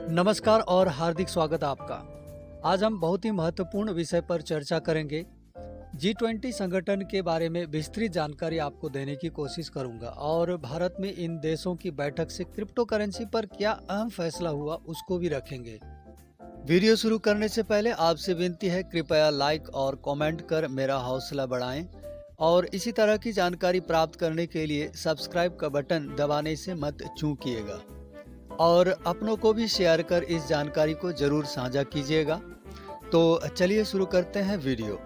नमस्कार और हार्दिक स्वागत आपका। आज हम बहुत ही महत्वपूर्ण विषय पर चर्चा करेंगे। G20 संगठन के बारे में विस्तृत जानकारी आपको देने की कोशिश करूंगा और भारत में इन देशों की बैठक से क्रिप्टो करेंसी पर क्या अहम फैसला हुआ उसको भी रखेंगे। वीडियो शुरू करने से पहले आपसे विनती है, कृपया लाइक और कमेंट कर मेरा हौसला बढ़ाएं और इसी तरह की जानकारी प्राप्त करने के लिए सब्सक्राइब का बटन दबाने से मत चूकिएगा और अपनों को भी शेयर कर इस जानकारी को जरूर साझा कीजिएगा। तो चलिए शुरू करते हैं वीडियो।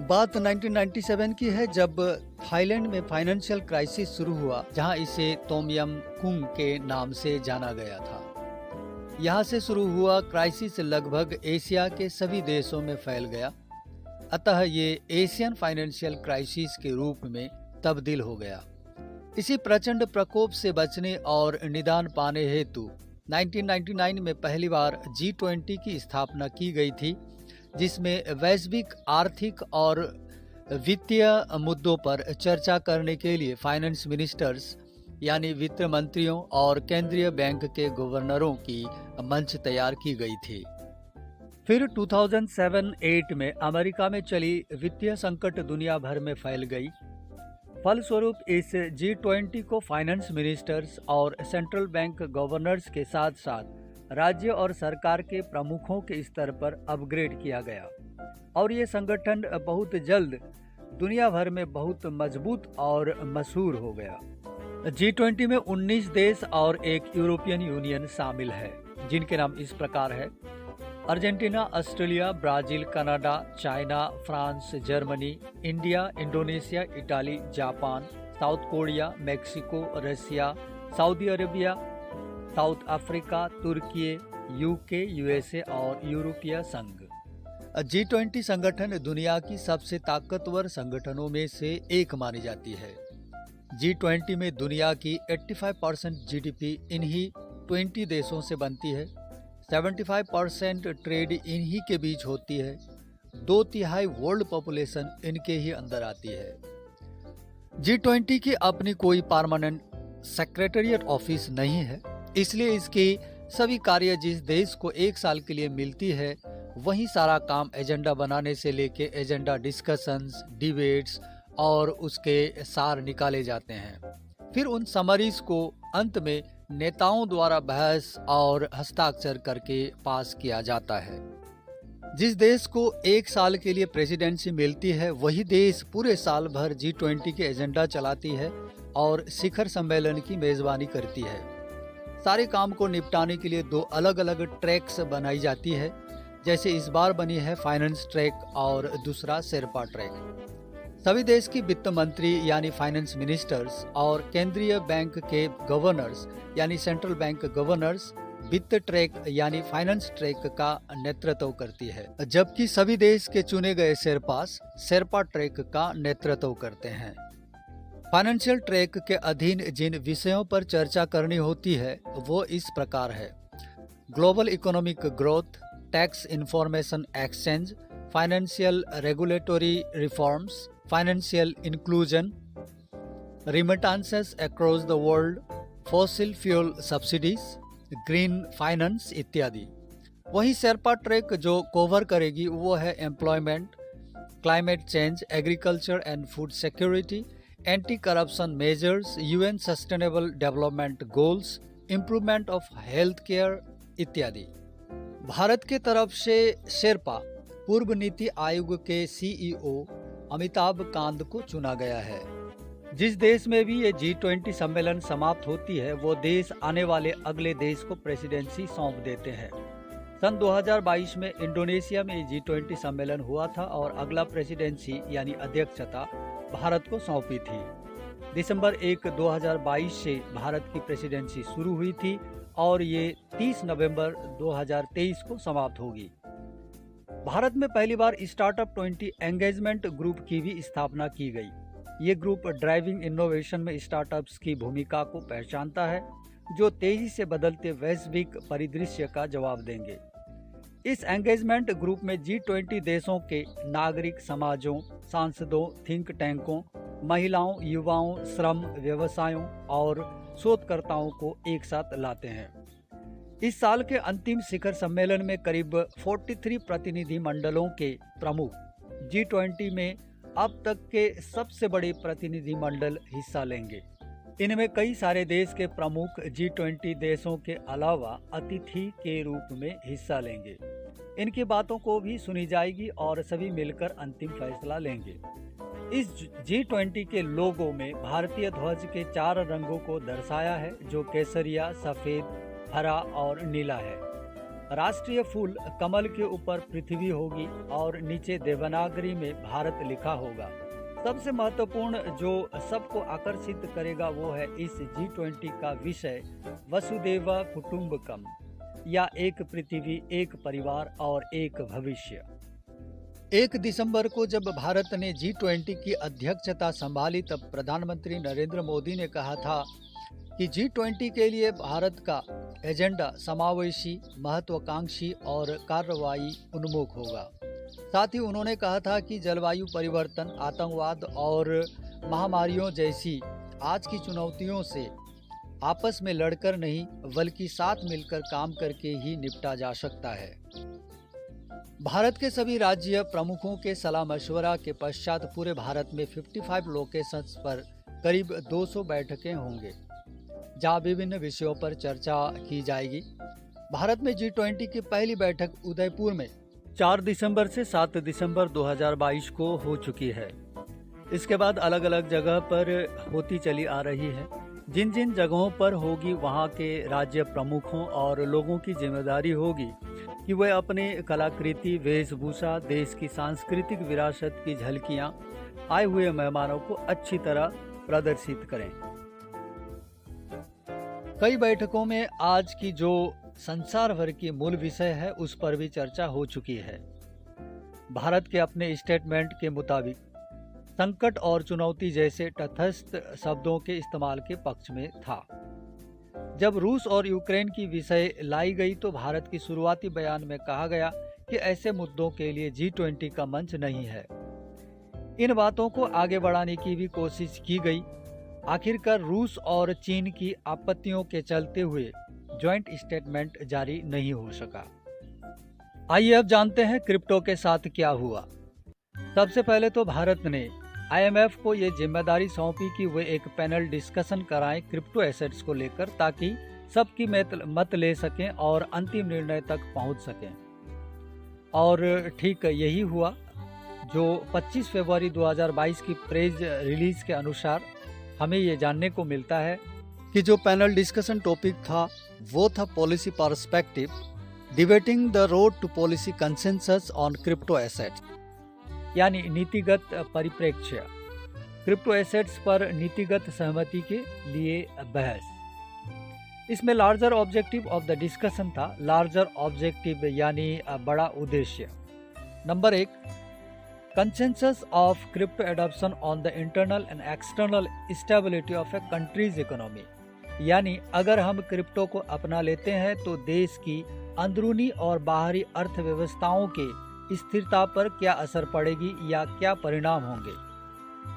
बात 1997 की है, जब थाईलैंड में फाइनेंशियल क्राइसिस शुरू हुआ, जहां इसे तोमयम कुंग के नाम से जाना गया था। यहां से शुरू हुआ क्राइसिस लगभग एशिया के सभी देशों में फैल गया, अतः ये एशियन फाइनेंशियल क्राइसिस के रूप में तब्दील हो गया। इसी प्रचंड प्रकोप से बचने और निदान पाने हेतु 1999 में पहली बार G20 की स्थापना की गई थी, जिसमें वैश्विक आर्थिक और वित्तीय मुद्दों पर चर्चा करने के लिए फाइनेंस मिनिस्टर्स यानी वित्त मंत्रियों और केंद्रीय बैंक के गवर्नरों की मंच तैयार की गई थी। फिर 2007-8 में अमेरिका में चली वित्तीय संकट दुनिया भर में फैल गई। फलस्वरूप इस G20 को फाइनेंस मिनिस्टर्स और सेंट्रल बैंक गवर्नर्स के साथ साथ राज्य और सरकार के प्रमुखों के स्तर पर अपग्रेड किया गया और ये संगठन बहुत जल्द दुनिया भर में बहुत मजबूत और मशहूर हो गया। G20 में 19 देश और एक यूरोपियन यूनियन शामिल है, जिनके नाम इस प्रकार है: Argentina, Australia, Brazil, Canada, China, France, Germany, India, Indonesia, Italy, Japan, South Korea, Mexico, Russia, Saudi Arabia, South Africa, Turkey, UK, USA और यूरोपीय संघ। G20 संगठन दुनिया की सबसे ताकतवर संगठनों में से एक मानी जाती है। G20 में दुनिया की 85% जीडीपी इन्हीं 20 देशों से बनती है। 75% ट्रेड इन्हीं के बीच होती है। 2/3 वर्ल्ड पॉपुलेशन इनके ही अंदर आती है। G20 की अपनी कोई परमानेंट सेक्रेटेरिएट ऑफिस नहीं है, इसलिए इसकी सभी कार्य जिस देश को एक साल के लिए मिलती है, वहीं सारा काम एजेंडा बनाने से लेके एजेंडा डिस्कशंस, डिबेट्स और उसके सार निकाले जाते हैं। फिर उन समरीज को अंत में नेताओं द्वारा बहस और हस्ताक्षर करके पास किया जाता है। जिस देश को एक साल के लिए प्रेसिडेंसी मिलती है, वही देश पूरे साल भर G20 के एजेंडा चलाती है और शिखर सम्मेलन की मेजबानी करती है। सारे काम को निपटाने के लिए 2 अलग अलग ट्रैक्स बनाई जाती है, जैसे इस बार बनी है फाइनेंस ट्रैक और दूसरा शेरपा ट्रैक। सभी देश की वित्त मंत्री यानी फाइनेंस मिनिस्टर्स और केंद्रीय बैंक के गवर्नर्स यानी सेंट्रल बैंक गवर्नर्स वित्त ट्रैक यानी फाइनेंस ट्रैक का नेतृत्व करती है, जबकि सभी देश के चुने गए शेरपास शेरपा ट्रैक का नेतृत्व करते हैं। फाइनेंशियल ट्रैक के अधीन जिन विषयों पर चर्चा करनी होती है वो इस प्रकार है: global economic growth, tax information exchange, financial regulatory reforms, financial inclusion, remittances across the world, fossil fuel subsidies, green finance इत्यादि। वही शेरपा ट्रैक जो कवर करेगी वो है employment, climate change, agriculture and food security, anti corruption measures, UN sustainable development goals, improvement of health care इत्यादि। भारत के तरफ से शेरपा पूर्व नीति आयोग के सीईओ अमिताभ कांत को चुना गया है। जिस देश में भी ये G20 सम्मेलन समाप्त होती है, वो देश आने वाले अगले देश को प्रेसिडेंसी सौंप देते हैं। सन 2022 में इंडोनेशिया में G20 सम्मेलन हुआ था और अगला प्रेसिडेंसी यानी अध्यक्षता भारत को सौंपी थी। दिसंबर 1, 2022 से भारत की प्रेसिडेंसी शुरू हुई थी और ये 30 नवंबर 2023 को समाप्त होगी। भारत में पहली बार स्टार्टअप 20 एंगेजमेंट ग्रुप की भी स्थापना की गई। ये ग्रुप ड्राइविंग इनोवेशन में स्टार्टअप्स की भूमिका को पहचानता है, जो तेजी से बदलते वैश्विक परिदृश्य का जवाब देंगे। इस एंगेजमेंट ग्रुप में G20 देशों के नागरिक समाजों, सांसदों, थिंक टैंकों, महिलाओं, युवाओं, श्रम, व्यवसायों और शोधकर्ताओं को एक साथ लाते हैं। इस साल के अंतिम शिखर सम्मेलन में करीब 43 प्रतिनिधि मंडलों के प्रमुख G20 में अब तक के सबसे बड़े प्रतिनिधि मंडल हिस्सा लेंगे। इनमें कई सारे देश के प्रमुख G20 देशों के अलावा अतिथि के रूप में हिस्सा लेंगे। इनकी बातों को भी सुनी जाएगी और सभी मिलकर अंतिम फैसला लेंगे। इस G20 के लोगो में भारतीय ध्वज के 4 रंगों को दर्शाया है, जो केसरिया, सफेद, हरा और नीला है। राष्ट्रीय फूल कमल के ऊपर पृथ्वी होगी और नीचे देवनागरी में भारत लिखा होगा। सबसे महत्वपूर्ण जो सबको आकर्षित करेगा वो है इस G20 का विषय वसुदेव कुटुंबकम, या एक पृथ्वी, एक परिवार और एक भविष्य। 1 दिसंबर को जब भारत ने G20 की अध्यक्षता संभाली तब प्रधानमंत्री नरेंद्र मोदी ने कहा था कि G20 के लिए भारत का एजेंडा समावेशी, महत्वाकांक्षी और कार्रवाई उन्मुख होगा। साथ ही उन्होंने कहा था कि जलवायु परिवर्तन, आतंकवाद और महामारियों जैसी आज की चुनौतियों से आपस में लड़कर नहीं बल्कि साथ मिलकर काम करके ही निपटा जा सकता है। भारत के सभी राज्य प्रमुखों के सलाह मशवरा के पश्चात पूरे भारत में 55 लोकेशंस पर करीब 200 बैठकें होंगे, जहां विभिन्न विषयों पर चर्चा की जाएगी। भारत में G20 की पहली बैठक उदयपुर में 4 दिसंबर से 7 दिसंबर 2022 को हो चुकी है। इसके बाद अलग अलग जगह पर होती चली आ रही है। जिन जिन जगहों पर होगी वहां के राज्य प्रमुखों और लोगों की जिम्मेदारी होगी कि वे अपने कलाकृति, वेशभूषा, देश की सांस्कृतिक विरासत की झलकियां आए हुए मेहमानों को अच्छी तरह प्रदर्शित करें। कई बैठकों में आज की जो संसार भर की मूल विषय है उस पर भी चर्चा हो चुकी है। भारत के अपने स्टेटमेंट के मुताबिक संकट और चुनौती जैसे तटस्थ शब्दों के इस्तेमाल के पक्ष में था। जब रूस और यूक्रेन की विषय लाई गई तो भारत की शुरुआती बयान में कहा गया कि ऐसे मुद्दों के लिए G20 का मंच नहीं है। इन बातों को आगे बढ़ाने की भी कोशिश की गई। आखिरकार रूस और चीन की आपत्तियों के चलते हुए ज्वाइंट स्टेटमेंट जारी नहीं हो सका। आइए अब जानते हैं क्रिप्टो के साथ क्या हुआ। सबसे पहले तो भारत ने IMF को ये जिम्मेदारी सौंपी कि वे एक पैनल डिस्कशन कराएं क्रिप्टो एसेट्स को लेकर, ताकि सबकी मत ले सकें और अंतिम निर्णय तक पहुंच सकें। और ठीक यही हुआ। जो 25 फरवरी 2022 की प्रेस रिलीज के अनुसार हमें ये जानने को मिलता है कि जो पैनल डिस्कशन टॉपिक था वो था policy perspective, debating the road to policy consensus on crypto assets, यानी नीतिगत परिप्रेक्ष्य, क्रिप्टो एसेट्स पर नीतिगत सहमति के लिए बहस। इसमें larger objective of the discussion था। लार्जर ऑब्जेक्टिव यानी बड़ा उद्देश्य। Number 1, consensus of crypto adoption on the internal and external stability of A countries economy, यानी अगर हम क्रिप्टो को अपना लेते हैं तो देश की अंदरूनी और बाहरी अर्थव्यवस्थाओं के स्थिरता पर क्या असर पड़ेगी या क्या परिणाम होंगे।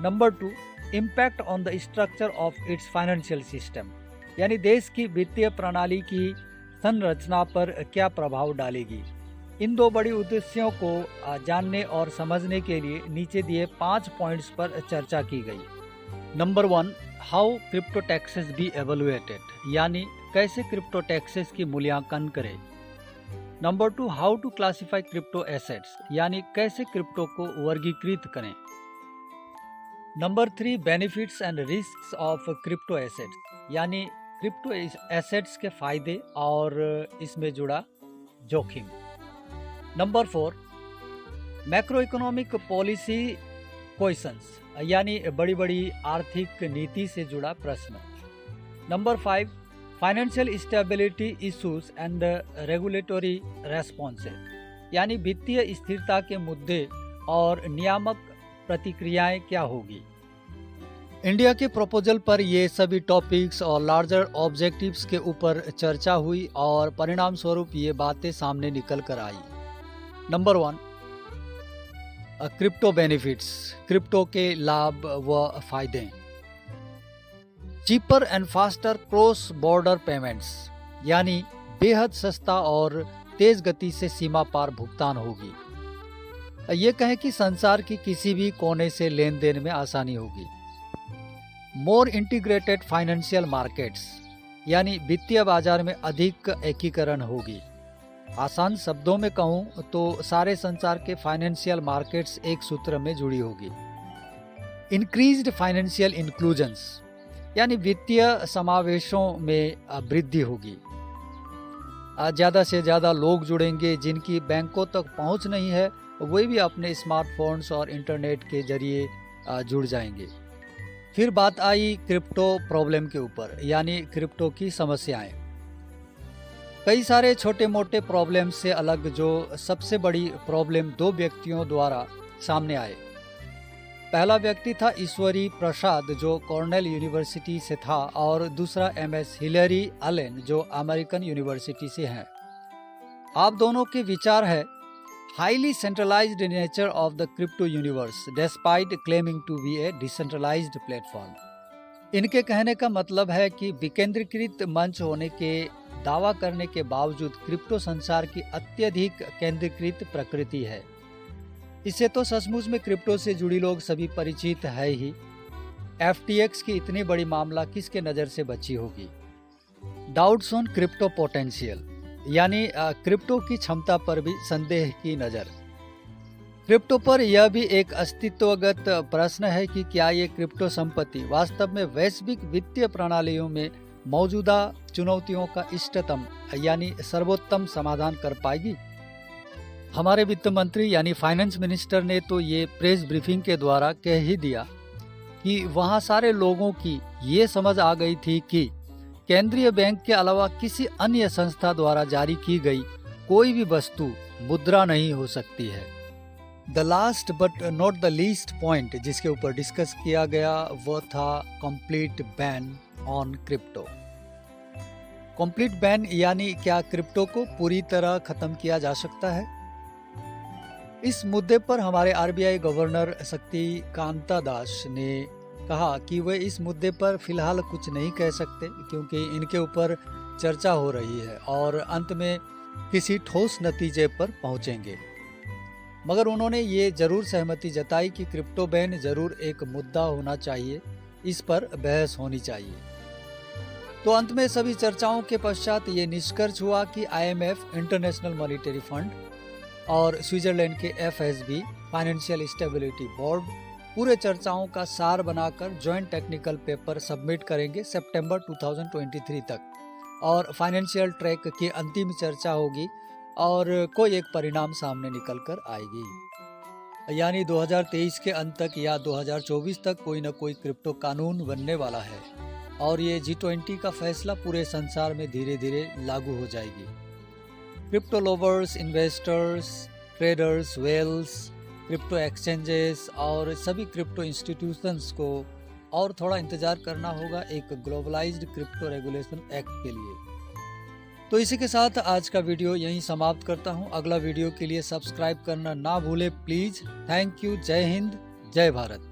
Number 2, impact on the structure of its financial system, यानी देश की वित्तीय प्रणाली की संरचना पर क्या प्रभाव डालेगी। इन 2 बड़ी उद्देश्यों को जानने और समझने के लिए नीचे दिए 5 पॉइंट्स पर चर्चा की गई। Number 1, how crypto taxes be evaluated, यानी कैसे क्रिप्टो टैक्सेस की मूल्यांकन करें। Number 2, how to classify crypto assets, यानी कैसे क्रिप्टो को वर्गीकृत करें। Number 3, benefits and risks of crypto assets, यानी क्रिप्टो एसेट्स के फायदे और इसमें जुड़ा जोखिम। Number 4, macroeconomic policy questions, यानी बड़ी बड़ी आर्थिक नीति से जुड़ा प्रश्न। Number 5, financial stability issues and regulatory responses, यानी वित्तीय स्थिरता के मुद्दे और नियामक प्रतिक्रियाएं क्या होगी। इंडिया के प्रपोजल पर ये सभी टॉपिक्स और लार्जर ऑब्जेक्टिव्स के ऊपर चर्चा हुई और परिणाम स्वरूप ये बातें सामने निकल कर आई। नंबर 1, क्रिप्टो बेनिफिट्स, क्रिप्टो के लाभ व फायदे। Cheaper and faster cross border payments, यानी बेहद सस्ता और तेज गति से सीमा पार भुगतान होगी। ये कहें कि संसार की किसी भी कोने से लेन देन में आसानी होगी। मोर इंटीग्रेटेड फाइनेंशियल मार्केट्स, यानी वित्तीय बाजार में अधिक एकीकरण होगी। आसान शब्दों में कहूँ तो सारे संसार के फाइनेंशियल मार्केट्स एक सूत्र में जुड़ी होगी। इंक्रीज्ड फाइनेंशियल इंक्लूजन्स, यानी वित्तीय समावेशों में वृद्धि होगी। ज़्यादा से ज़्यादा लोग जुड़ेंगे जिनकी बैंकों तक पहुँच नहीं है, वे भी अपने स्मार्टफोन्स और इंटरनेट के जरिए जुड़ जाएंगे। फिर बात आई क्रिप्टो प्रॉब्लम के ऊपर, यानी क्रिप्टो की समस्याएं। कई सारे छोटे मोटे प्रॉब्लम से अलग जो सबसे बड़ी प्रॉब्लम दो व्यक्तियों द्वारा सामने आए। पहला व्यक्ति था ईश्वरी प्रसाद जो कॉर्नेल यूनिवर्सिटी से था, और दूसरा MS हिलरी अलेन जो अमेरिकन यूनिवर्सिटी से हैं। आप दोनों के विचार है highly centralized nature of the crypto universe despite claiming to be a decentralized platform। इनके कहने का मतलब है कि विकेंद्रीकृत मंच होने के दावा करने के बावजूद क्रिप्टो संसार की अत्यधिक केंद्रीकृत प्रकृति है। इससे तो सचमुच में क्रिप्टो से जुड़ी लोग सभी परिचित है ही। FTX की इतनी बड़ी मामला किसके नज़र से बची होगी। डाउट्स ऑन क्रिप्टो पोटेंशियल, यानी क्रिप्टो की क्षमता पर भी संदेह की नज़र। क्रिप्टो पर यह भी एक अस्तित्वगत प्रश्न है कि क्या ये क्रिप्टो संपत्ति वास्तव में वैश्विक वित्तीय प्रणालियों में मौजूदा चुनौतियों का इष्टतम यानी सर्वोत्तम समाधान कर पाएगी। हमारे वित्त मंत्री यानी फाइनेंस मिनिस्टर ने तो ये प्रेस ब्रीफिंग के द्वारा कह ही दिया कि वहाँ सारे लोगों की ये समझ आ गई थी कि केंद्रीय बैंक के अलावा किसी अन्य संस्था द्वारा जारी की गई कोई भी वस्तु मुद्रा नहीं हो सकती है। The last but not the least point जिसके ऊपर डिस्कस किया गया वो था complete ban on crypto. Complete ban यानी क्या क्रिप्टो को पूरी तरह खत्म किया जा सकता है। इस मुद्दे पर हमारे RBI गवर्नर शक्तिकांता दास ने कहा कि वे इस मुद्दे पर फिलहाल कुछ नहीं कह सकते क्योंकि इनके ऊपर चर्चा हो रही है और अंत में किसी ठोस नतीजे पर पहुंचेंगे। मगर उन्होंने ये जरूर सहमति जताई कि क्रिप्टो बैन जरूर एक मुद्दा होना चाहिए, इस पर बहस होनी चाहिए। तो अंत में सभी चर्चाओं के पश्चात ये निष्कर्ष हुआ कि IMF इंटरनेशनल मॉनिटरी फंड और स्विट्जरलैंड के FSB फाइनेंशियल स्टेबिलिटी बोर्ड पूरे चर्चाओं का सार बनाकर जॉइंट टेक्निकल पेपर सबमिट करेंगे सितंबर 2023 तक, और फाइनेंशियल ट्रैक की अंतिम चर्चा होगी और कोई एक परिणाम सामने निकल कर आएगी। यानी 2023 के अंत तक या 2024 तक कोई न कोई क्रिप्टो कानून बनने वाला है और ये G20 का फैसला पूरे संसार में धीरे धीरे लागू हो जाएगी। Crypto lovers, investors, traders, whales, crypto exchanges और सभी क्रिप्टो इंस्टीट्यूशंस को और थोड़ा इंतजार करना होगा एक ग्लोबलाइज्ड क्रिप्टो रेगुलेशन एक्ट के लिए। तो इसी के साथ आज का वीडियो यहीं समाप्त करता हूं। अगला वीडियो के लिए सब्सक्राइब करना ना भूले प्लीज। Thank you. जय हिंद, जय भारत।